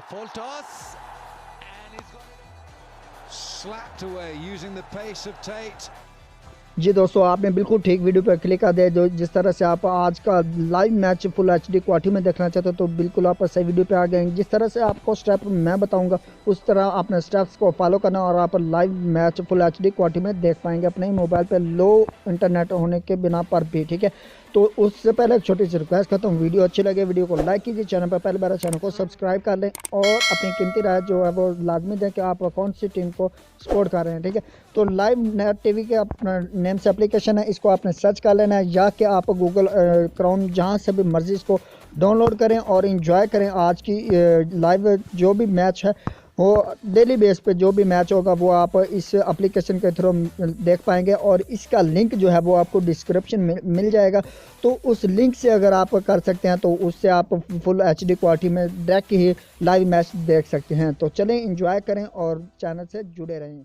A full toss, and he's got it slapped away using the pace of Tate. जी दोस्तों, आपने बिल्कुल ठीक video पर क्लिक कर दिया। जो जिस तरह से आप आज का live match full HD quality में देखना चाहते हो तो बिल्कुल आप सही वीडियो पे आ गए। जिस तरह से आपको स्टेप मैं बताऊंगा उस तरह आपने स्टेप्स को फॉलो करना और आप live match full HD quality में देख पाएंगे अपने ही मोबाइल पे लो इंटरनेट होने के बिना पर भी। ठीक है, तो उससे पहले एक छोटी सी रिक्वेस्ट करता हूँ, वीडियो अच्छी लगे वीडियो को लाइक कीजिए, चैनल पर पहले बार चैनल को सब्सक्राइब कर लें और अपनी कीमती राय जो है वो लाजमी दें कि आप कौन सी टीम को सपोर्ट कर रहे हैं। ठीक है, तो लाइव नेट टीवी के अपना नेम से एप्लीकेशन है, इसको आपने सर्च कर लेना है या कि आप गूगल क्रोम जहाँ से भी मर्जी इसको डाउनलोड करें और इंजॉय करें। आज की लाइव जो भी मैच है वो डेली बेस पे जो भी मैच होगा वो आप इस एप्लीकेशन के थ्रू देख पाएंगे और इसका लिंक जो है वो आपको डिस्क्रिप्शन में मिल जाएगा। तो उस लिंक से अगर आप कर सकते हैं तो उससे आप फुल एचडी क्वालिटी में डायरेक्ट ही लाइव मैच देख सकते हैं। तो चलें एंजॉय करें और चैनल से जुड़े रहें।